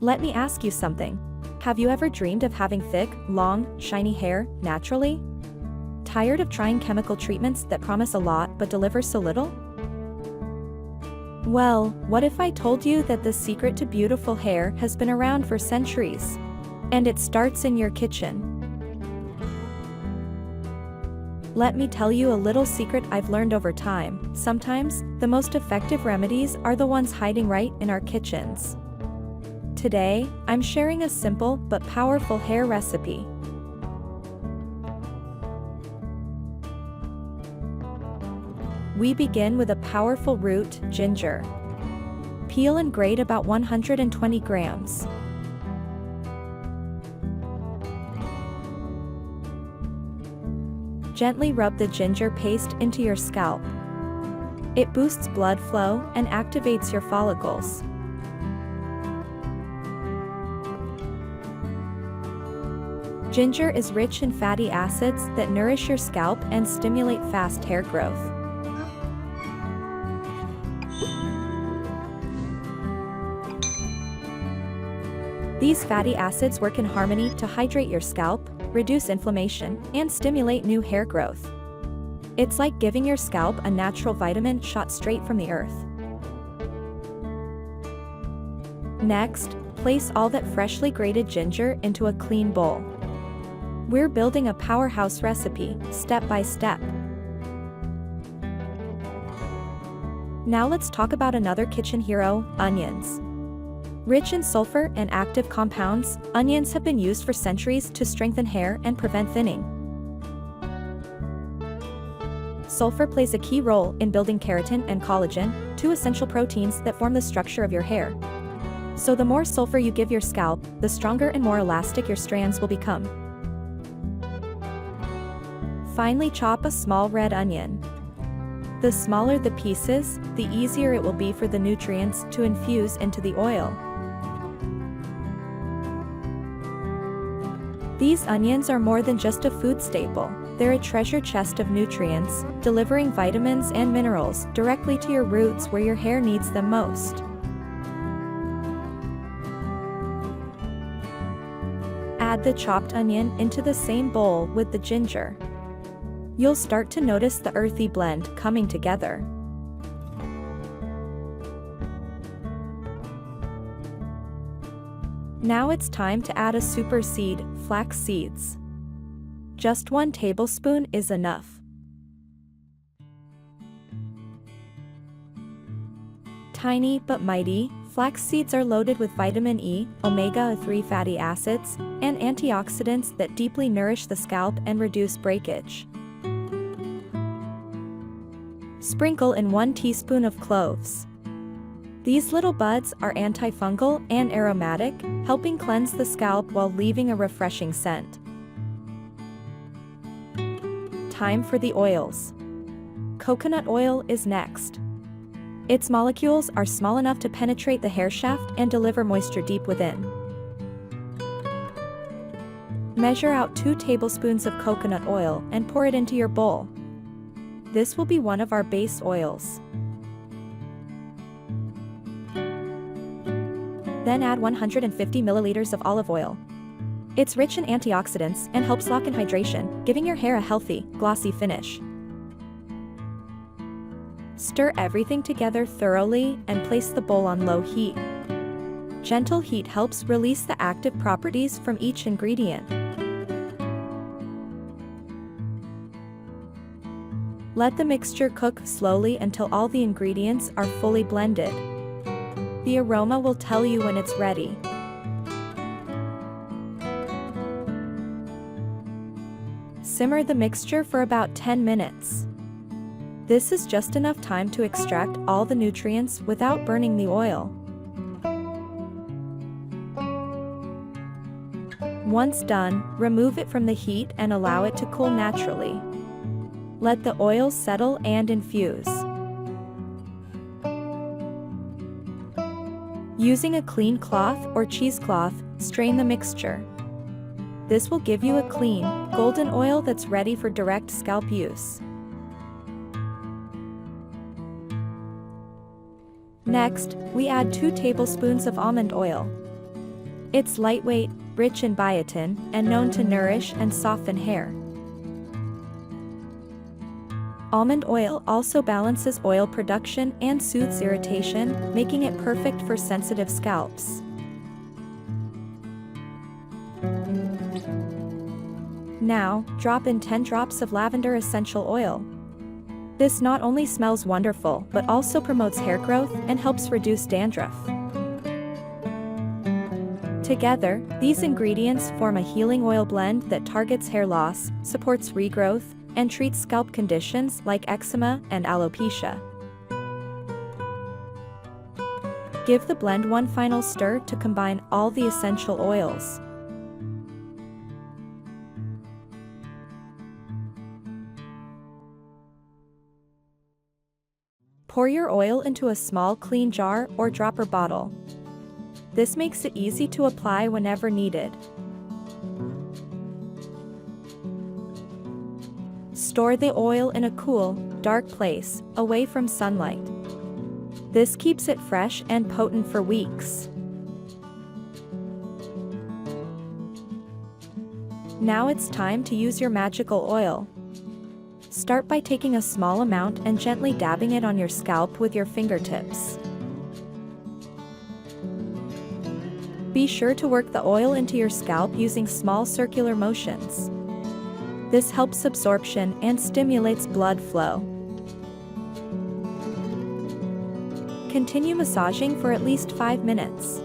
Let me ask you something. Have you ever dreamed of having thick, long, shiny hair, naturally? Tired of trying chemical treatments that promise a lot but deliver so little? Well, what if I told you that the secret to beautiful hair has been around for centuries? And it starts in your kitchen. Let me tell you a little secret I've learned over time. Sometimes, the most effective remedies are the ones hiding right in our kitchens. Today, I'm sharing a simple but powerful hair recipe. We begin with a powerful root, ginger. Peel and grate about 120 grams. Gently rub the ginger paste into your scalp. It boosts blood flow and activates your follicles. Ginger is rich in fatty acids that nourish your scalp and stimulate fast hair growth. These fatty acids work in harmony to hydrate your scalp, reduce inflammation, and stimulate new hair growth. It's like giving your scalp a natural vitamin shot straight from the earth. Next, place all that freshly grated ginger into a clean bowl. We're building a powerhouse recipe, step by step. Now let's talk about another kitchen hero, onions. Rich in sulfur and active compounds, onions have been used for centuries to strengthen hair and prevent thinning. Sulfur plays a key role in building keratin and collagen, two essential proteins that form the structure of your hair. So the more sulfur you give your scalp, the stronger and more elastic your strands will become. Finally, chop a small red onion. The smaller the pieces, the easier it will be for the nutrients to infuse into the oil. These onions are more than just a food staple. They're a treasure chest of nutrients, delivering vitamins and minerals directly to your roots where your hair needs them most. Add the chopped onion into the same bowl with the ginger. You'll start to notice the earthy blend coming together. Now it's time to add a super seed, flax seeds. Just 1 tablespoon is enough. Tiny but mighty, flax seeds are loaded with vitamin E, omega-3 fatty acids, and antioxidants that deeply nourish the scalp and reduce breakage. Sprinkle in 1 teaspoon of cloves. These little buds are antifungal and aromatic, helping cleanse the scalp while leaving a refreshing scent. Time for the oils. Coconut oil is next. Its molecules are small enough to penetrate the hair shaft and deliver moisture deep within. Measure out 2 tablespoons of coconut oil and pour it into your bowl. This will be one of our base oils. Then add 150 milliliters of olive oil. It's rich in antioxidants and helps lock in hydration, giving your hair a healthy, glossy finish. Stir everything together thoroughly and place the bowl on low heat. Gentle heat helps release the active properties from each ingredient. Let the mixture cook slowly until all the ingredients are fully blended. The aroma will tell you when it's ready. Simmer the mixture for about 10 minutes. This is just enough time to extract all the nutrients without burning the oil. Once done, remove it from the heat and allow it to cool naturally. Let the oil settle and infuse. Using a clean cloth or cheesecloth, strain the mixture. This will give you a clean, golden oil that's ready for direct scalp use. Next, we add 2 tablespoons of almond oil. It's lightweight, rich in biotin, and known to nourish and soften hair. Almond oil also balances oil production and soothes irritation, making it perfect for sensitive scalps. Now, drop in 10 drops of lavender essential oil. This not only smells wonderful but also promotes hair growth and helps reduce dandruff. Together, these ingredients form a healing oil blend that targets hair loss, supports regrowth, and treats scalp conditions like eczema and alopecia. Give the blend one final stir to combine all the essential oils. Pour your oil into a small clean jar or dropper bottle. This makes it easy to apply whenever needed. Store the oil in a cool, dark place, away from sunlight. This keeps it fresh and potent for weeks. Now it's time to use your magical oil. Start by taking a small amount and gently dabbing it on your scalp with your fingertips. Be sure to work the oil into your scalp using small circular motions. This helps absorption and stimulates blood flow. Continue massaging for at least 5 minutes.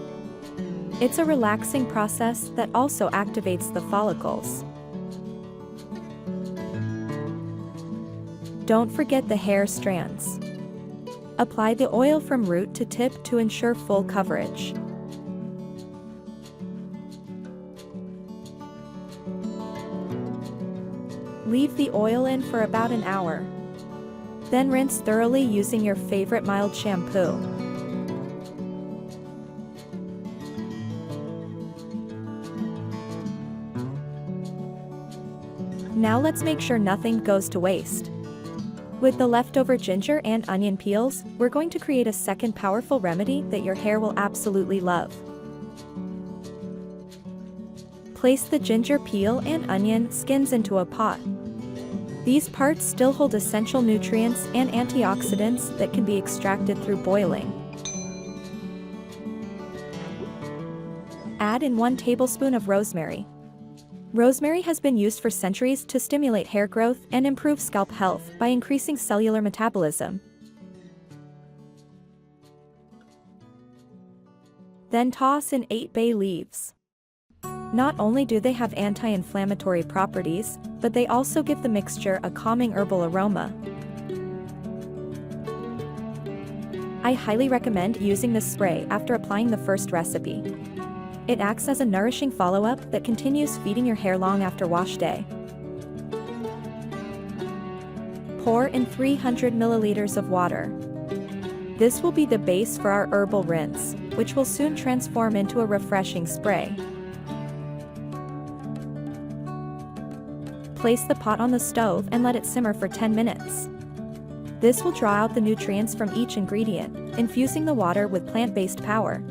It's a relaxing process that also activates the follicles. Don't forget the hair strands. Apply the oil from root to tip to ensure full coverage. Leave the oil in for about an hour. Then rinse thoroughly using your favorite mild shampoo. Now let's make sure nothing goes to waste. With the leftover ginger and onion peels, we're going to create a second powerful remedy that your hair will absolutely love. Place the ginger peel and onion skins into a pot. These parts still hold essential nutrients and antioxidants that can be extracted through boiling. Add in 1 tablespoon of rosemary. Rosemary has been used for centuries to stimulate hair growth and improve scalp health by increasing cellular metabolism. Then toss in 8 bay leaves. Not only do they have anti-inflammatory properties, but they also give the mixture a calming herbal aroma. I highly recommend using this spray after applying the first recipe. It acts as a nourishing follow-up that continues feeding your hair long after wash day. Pour in 300 milliliters of water. This will be the base for our herbal rinse, which will soon transform into a refreshing spray. Place the pot on the stove and let it simmer for 10 minutes. This will draw out the nutrients from each ingredient, infusing the water with plant-based power.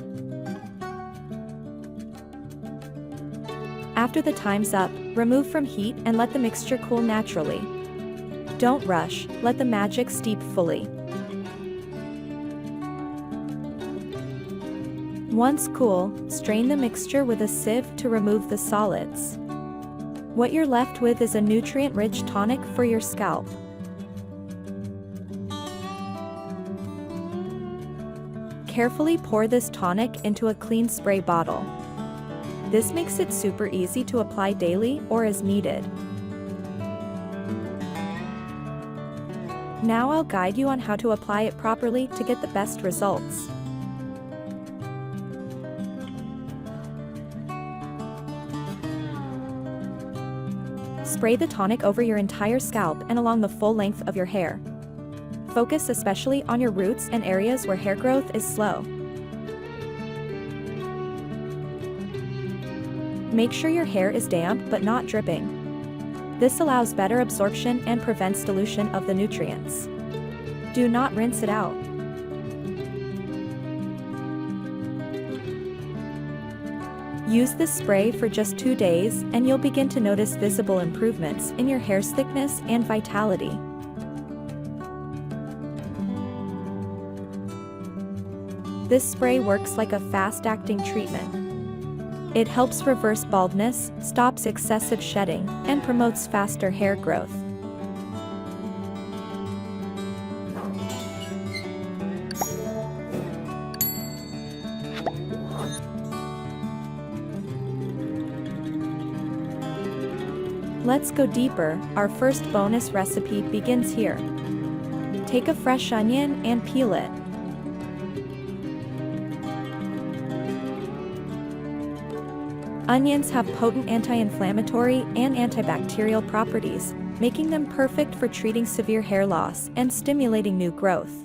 After the time's up, remove from heat and let the mixture cool naturally. Don't rush, let the magic steep fully. Once cool, strain the mixture with a sieve to remove the solids. What you're left with is a nutrient-rich tonic for your scalp. Carefully pour this tonic into a clean spray bottle. This makes it super easy to apply daily or as needed. Now I'll guide you on how to apply it properly to get the best results. Spray the tonic over your entire scalp and along the full length of your hair. Focus especially on your roots and areas where hair growth is slow. Make sure your hair is damp but not dripping. This allows better absorption and prevents dilution of the nutrients. Do not rinse it out. Use this spray for just 2 days and you'll begin to notice visible improvements in your hair's thickness and vitality. This spray works like a fast-acting treatment. It helps reverse baldness, stops excessive shedding, and promotes faster hair growth. Let's go deeper. Our first bonus recipe begins here. Take a fresh onion and peel it. Onions have potent anti-inflammatory and antibacterial properties, making them perfect for treating severe hair loss and stimulating new growth.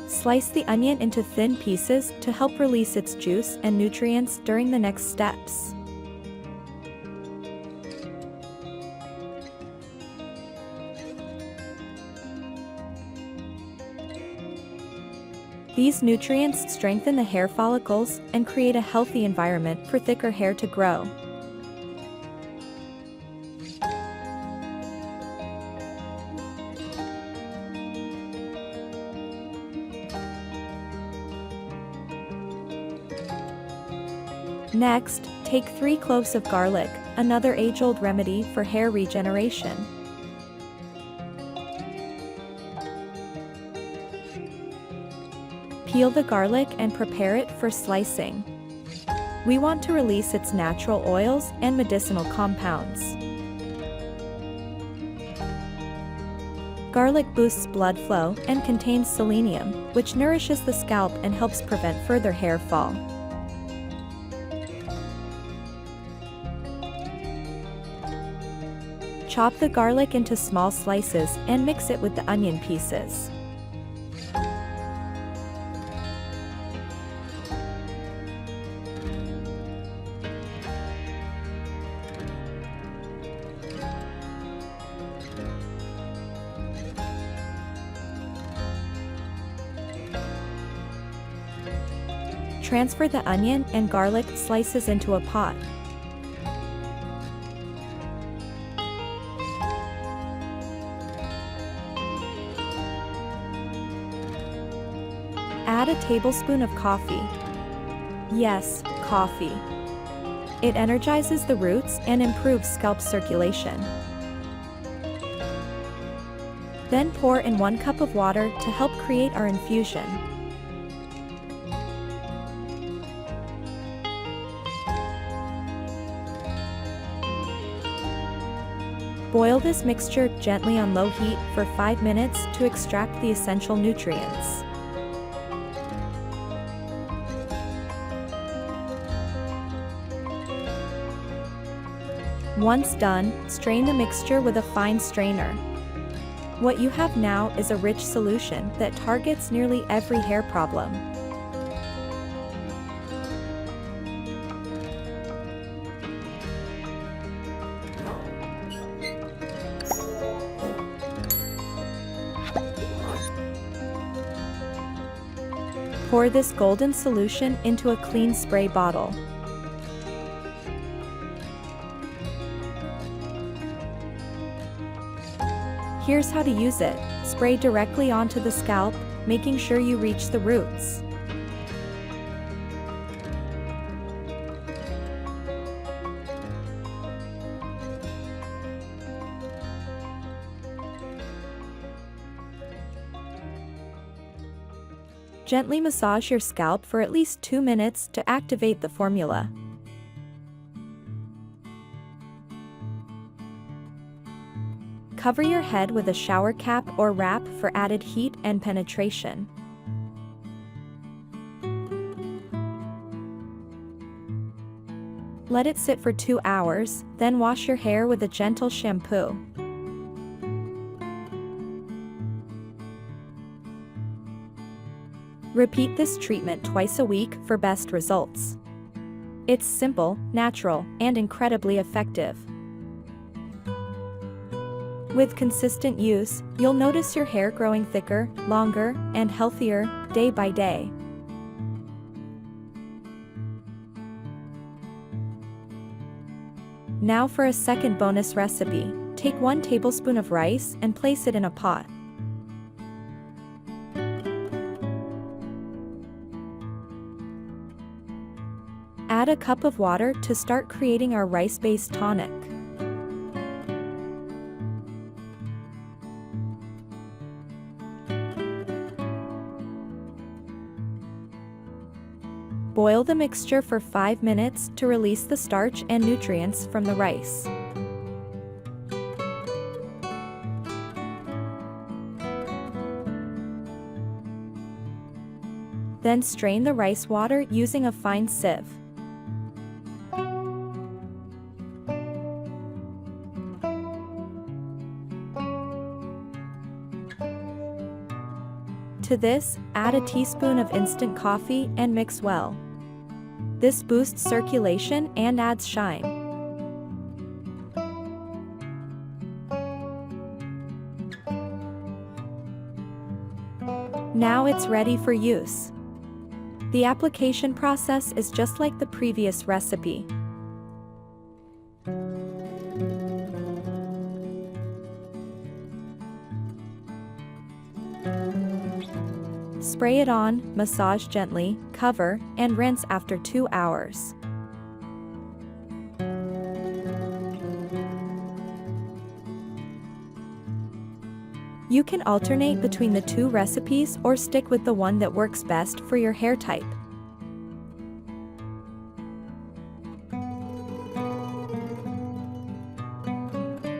Slice the onion into thin pieces to help release its juice and nutrients during the next steps. These nutrients strengthen the hair follicles and create a healthy environment for thicker hair to grow. Next, take 3 cloves of garlic, another age-old remedy for hair regeneration. Peel the garlic and prepare it for slicing. We want to release its natural oils and medicinal compounds. Garlic boosts blood flow and contains selenium, which nourishes the scalp and helps prevent further hair fall. Chop the garlic into small slices and mix it with the onion pieces. Transfer the onion and garlic slices into a pot. Add a tablespoon of coffee. Yes, coffee. It energizes the roots and improves scalp circulation. Then pour in 1 cup of water to help create our infusion. Boil this mixture gently on low heat for 5 minutes to extract the essential nutrients. Once done, strain the mixture with a fine strainer. What you have now is a rich solution that targets nearly every hair problem. Pour this golden solution into a clean spray bottle. Here's how to use it. Spray directly onto the scalp, making sure you reach the roots. Gently massage your scalp for at least 2 minutes to activate the formula. Cover your head with a shower cap or wrap for added heat and penetration. Let it sit for 2 hours, then wash your hair with a gentle shampoo. Repeat this treatment twice a week for best results. It's simple, natural, and incredibly effective. With consistent use, you'll notice your hair growing thicker, longer, and healthier, day by day. Now for a second bonus recipe. Take 1 tablespoon of rice and place it in a pot. Add a cup of water to start creating our rice-based tonic. Boil the mixture for 5 minutes to release the starch and nutrients from the rice. Then strain the rice water using a fine sieve. To this, add a teaspoon of instant coffee and mix well. This boosts circulation and adds shine. Now it's ready for use. The application process is just like the previous recipe. Spray it on, massage gently, cover, and rinse after 2 hours. You can alternate between the 2 recipes or stick with the one that works best for your hair type.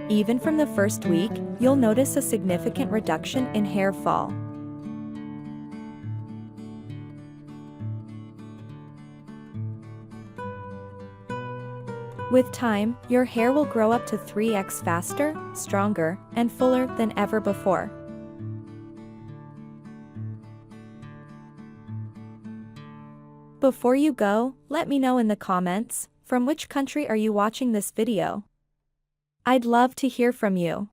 Even from the first week, you'll notice a significant reduction in hair fall. With time, your hair will grow up to 3x faster, stronger, and fuller than ever before. Before you go, let me know in the comments, from which country are you watching this video? I'd love to hear from you.